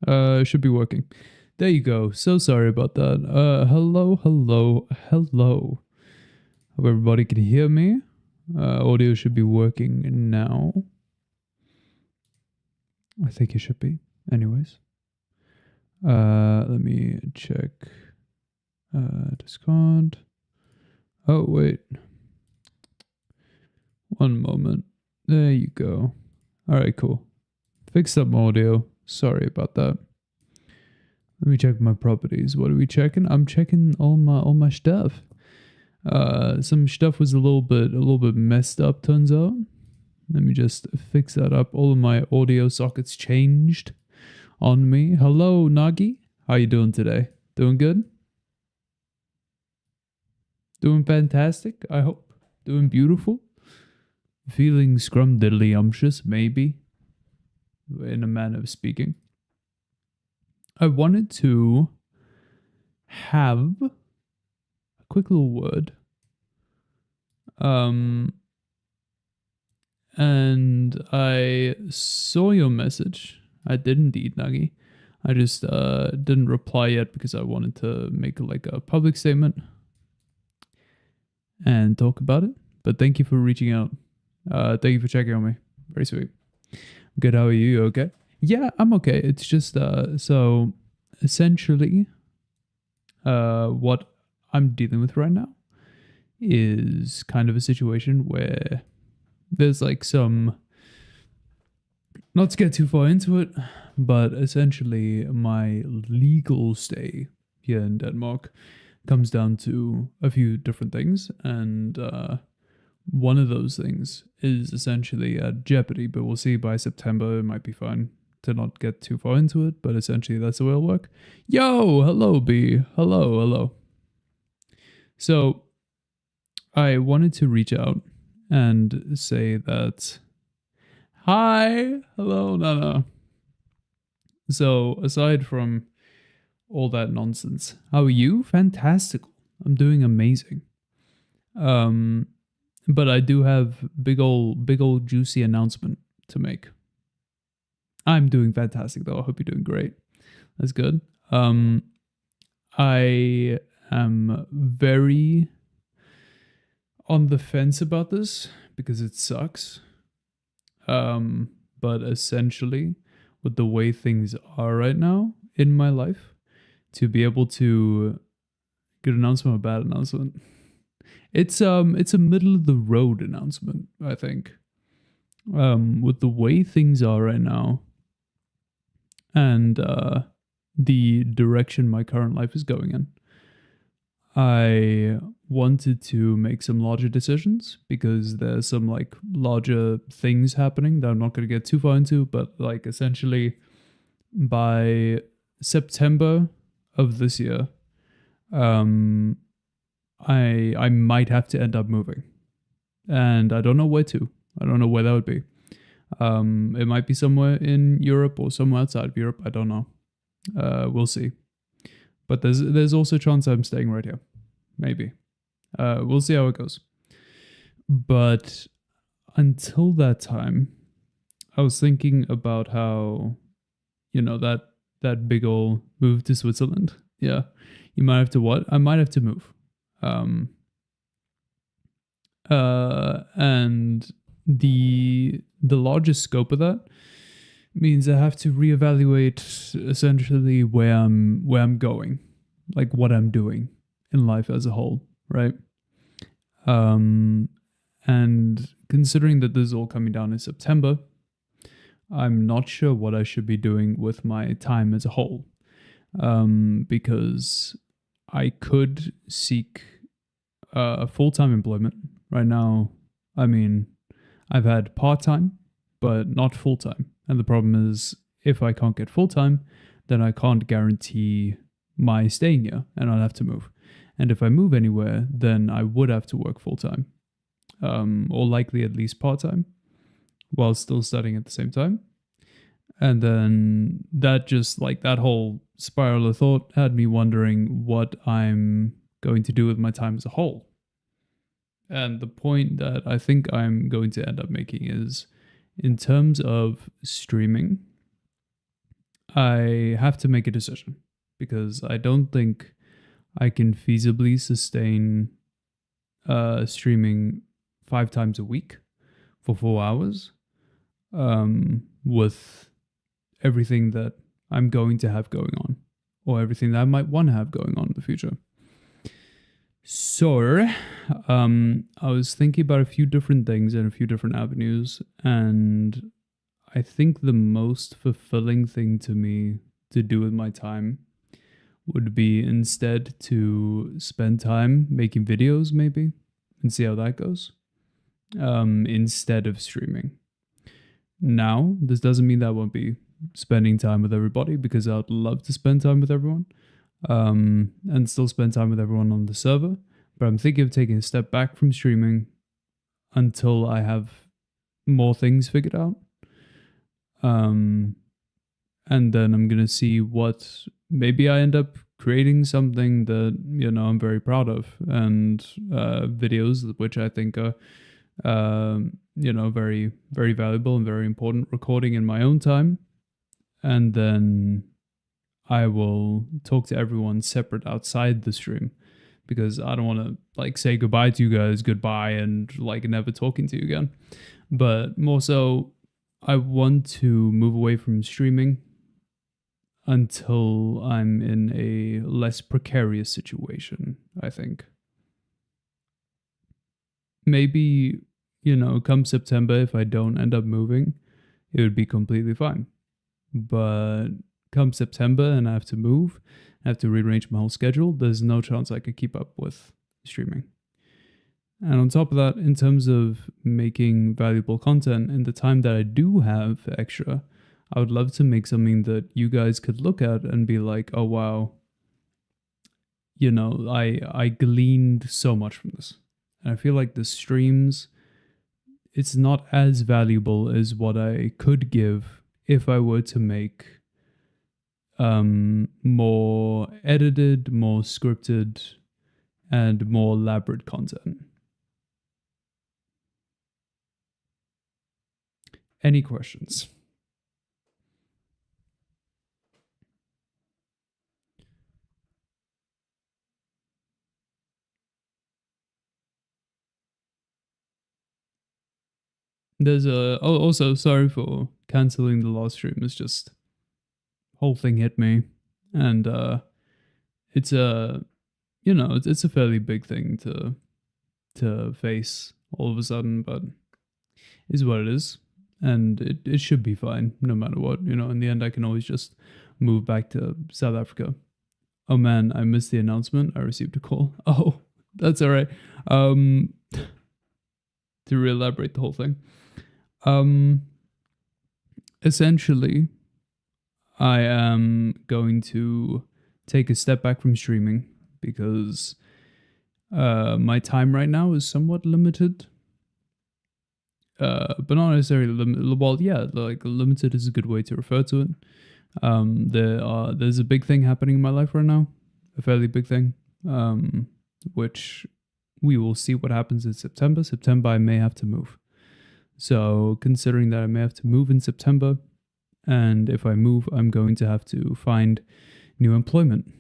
Should be working. There you go. So sorry about that. Hello. Hope everybody can hear me. Audio should be working now. I think it should be. Anyways. Let me check. Discord. Oh, wait. One moment. There you go. Alright, cool. Fix up my audio. Sorry about that. Let me check my properties. What are we checking? I'm checking all my stuff. Some stuff was a little bit messed up, turns out. Let me just fix that up. All of my audio sockets changed on me. Hello, Nagi. How you doing today? Doing good? Doing fantastic, I hope. Doing beautiful? Feeling scrumdiddlyumptious, maybe, in a manner of speaking. I wanted to have a quick little word. And I saw your message. I did indeed, Nagi. I just didn't reply yet because I wanted to make like a public statement and talk about it. But thank you for reaching out. Thank you for checking on me. Very sweet. Good. How are you? You okay? Yeah, I'm okay. It's just so essentially, what I'm dealing with right now is kind of a situation where there's like some, not to get too far into it, but essentially my legal stay here in Denmark comes down to a few different things, and one of those things is essentially at jeopardy, but we'll see by September. It might be fine to not get too far into it, but essentially that's the way it'll work. Yo, hello, B. Hello. So I wanted to reach out and say that, hi, hello, Nana. So aside from all that nonsense, how are you? Fantastical. I'm doing amazing. But I do have big old juicy announcement to make. I'm doing fantastic though. I hope you're doing great. That's good. I am very on the fence about this because it sucks. But essentially, with the way things are right now in my life, to be able to good announcement or bad announcement. It's a middle of the road announcement, I think. With the way things are right now and the direction my current life is going in, I wanted to make some larger decisions because there's some like larger things happening that I'm not going to get too far into, but like essentially by September of this year, I might have to end up moving, and I don't know where to. I don't know where that would be. It might be somewhere in Europe or somewhere outside of Europe. I don't know. We'll see. But there's also a chance I'm staying right here. Maybe. We'll see how it goes. But until that time, I was thinking about how, that big old move to Switzerland. Yeah. You might have to what? I might have to move. And the largest scope of that means I have to reevaluate essentially where I'm going, like what I'm doing in life as a whole, right? And considering that this is all coming down in September, I'm not sure what I should be doing with my time as a whole, because I could seek full-time employment. Right now, I mean, I've had part-time, but not full-time. And the problem is, if I can't get full-time, then I can't guarantee my staying here, and I'll have to move. And if I move anywhere, then I would have to work full-time, or likely at least part-time, while still studying at the same time. And then that just, like, that whole spiral of thought had me wondering what I'm going to do with my time as a whole. And the point that I think I'm going to end up making is, in terms of streaming, I have to make a decision because I don't think I can feasibly sustain streaming 5 times a week for 4 hours with everything that I'm going to have going on or everything that I might want to have going on in the future. So, I was thinking about a few different things and a few different avenues, and I think the most fulfilling thing to me to do with my time would be instead to spend time making videos, maybe, and see how that goes, instead of streaming. Now, this doesn't mean that I won't be spending time with everybody because I'd love to spend time with everyone and still spend time with everyone on the server. But I'm thinking of taking a step back from streaming until I have more things figured out. And then I'm going to see what maybe I end up creating something that, I'm very proud of, and videos which I think are, very, very valuable and very important, recording in my own time. And then I will talk to everyone separate outside the stream because I don't want to say goodbye to you guys, goodbye, and never talking to you again. But more so, I want to move away from streaming until I'm in a less precarious situation, I think. Maybe, come September, if I don't end up moving, it would be completely fine. But come September and I have to move, I have to rearrange my whole schedule, there's no chance I could keep up with streaming. And on top of that, in terms of making valuable content in the time that I do have extra, I would love to make something that you guys could look at and be like, oh wow, I gleaned so much from this. And I feel like the streams, it's not as valuable as what I could give if I were to make more edited, more scripted, and more elaborate content. Any questions? There's also sorry for canceling the last stream. It's just whole thing hit me, and it's a it's a fairly big thing to face all of a sudden, but is what it is, and it should be fine no matter what. In the end, I can always just move back to South Africa. Oh man, I missed the announcement. I received a call. Oh, that's all right. To re-elaborate the whole thing. Essentially, I am going to take a step back from streaming because my time right now is somewhat limited. But not necessarily limited. Well, yeah, limited is a good way to refer to it. There's a big thing happening in my life right now, a fairly big thing, which we will see what happens in September. September, I may have to move. So considering that I may have to move in September, and if I move, I'm going to have to find new employment.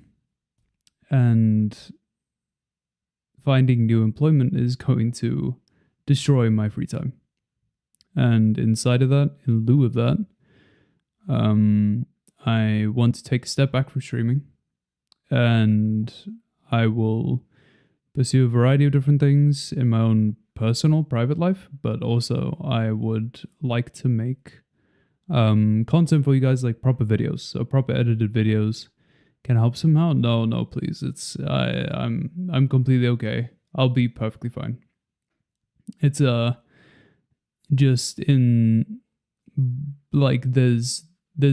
And finding new employment is going to destroy my free time. And inside of that, in lieu of that, I want to take a step back from streaming, and I will pursue a variety of different things in my own personal, private life, but also I would like to make content for you guys, like proper videos. So proper edited videos can help somehow. No, please. I'm completely okay. I'll be perfectly fine. It's just in there's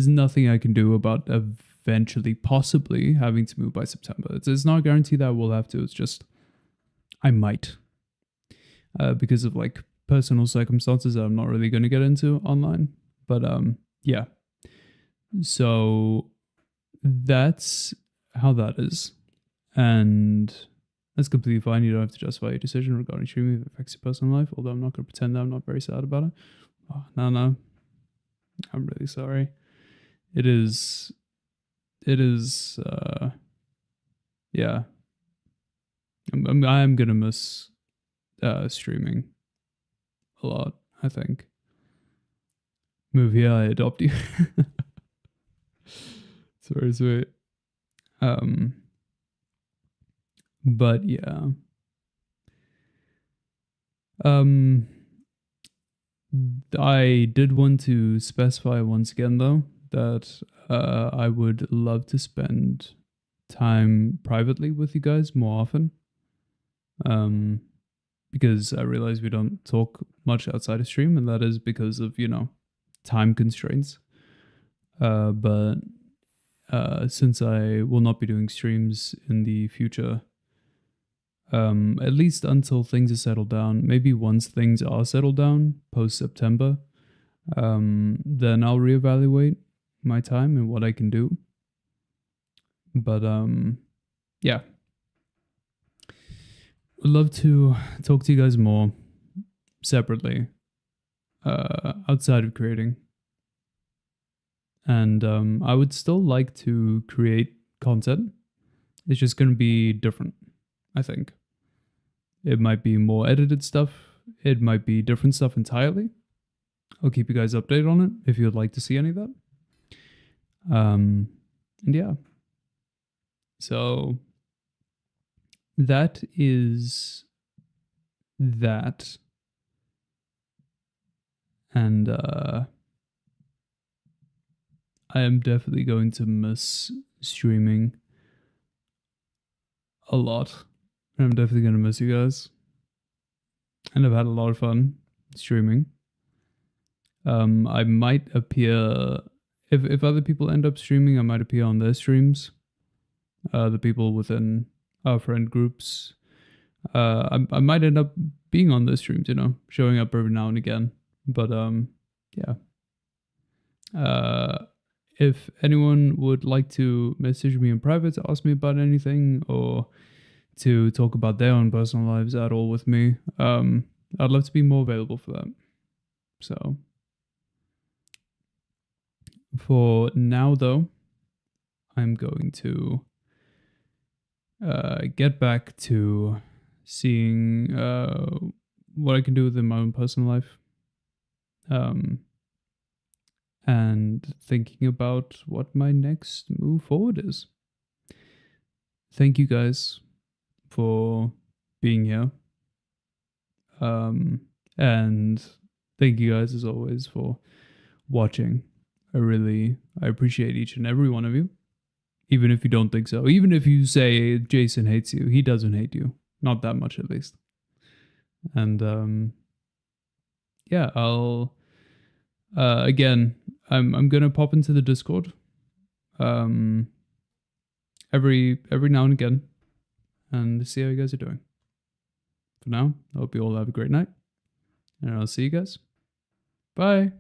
nothing I can do about eventually possibly having to move by September. It's not a guarantee that I will have to. It's just I might. Because of personal circumstances that I'm not really going to get into online. But yeah. So that's how that is. And that's completely fine. You don't have to justify your decision regarding streaming if it affects your personal life, although I'm not going to pretend that I'm not very sad about it. Oh, no. I'm really sorry. it is yeah. I'm gonna miss streaming a lot, I think. Move here, I adopt you. It's very sweet. But yeah. Um I did want to specify once again though that I would love to spend time privately with you guys more often. Because I realize we don't talk much outside of stream, and that is because of, time constraints. But since I will not be doing streams in the future, at least until things are settled down, maybe once things are settled down post September, then I'll reevaluate my time and what I can do. But yeah. Would love to talk to you guys more separately, outside of creating. And I would still like to create content. It's just going to be different, I think. It might be more edited stuff. It might be different stuff entirely. I'll keep you guys updated on it if you'd like to see any of that. And yeah. So that is that. And I am definitely going to miss streaming a lot. I'm definitely going to miss you guys. And I've had a lot of fun streaming. I might appear, if other people end up streaming, I might appear on their streams. The people within our friend groups. I might end up being on their streams, showing up every now and again. But yeah. If anyone would like to message me in private to ask me about anything or to talk about their own personal lives at all with me, I'd love to be more available for that. So for now, though, I'm going to get back to seeing what I can do within my own personal life. And thinking about what my next move forward is. Thank you guys for being here. And thank you guys as always for watching. I appreciate each and every one of you. Even if you don't think so. Even if you say Jason hates you, he doesn't hate you. Not that much at least. And yeah, I'll again, I'm gonna pop into the Discord every now and again and see how you guys are doing. For now, I hope you all have a great night, and I'll see you guys. Bye.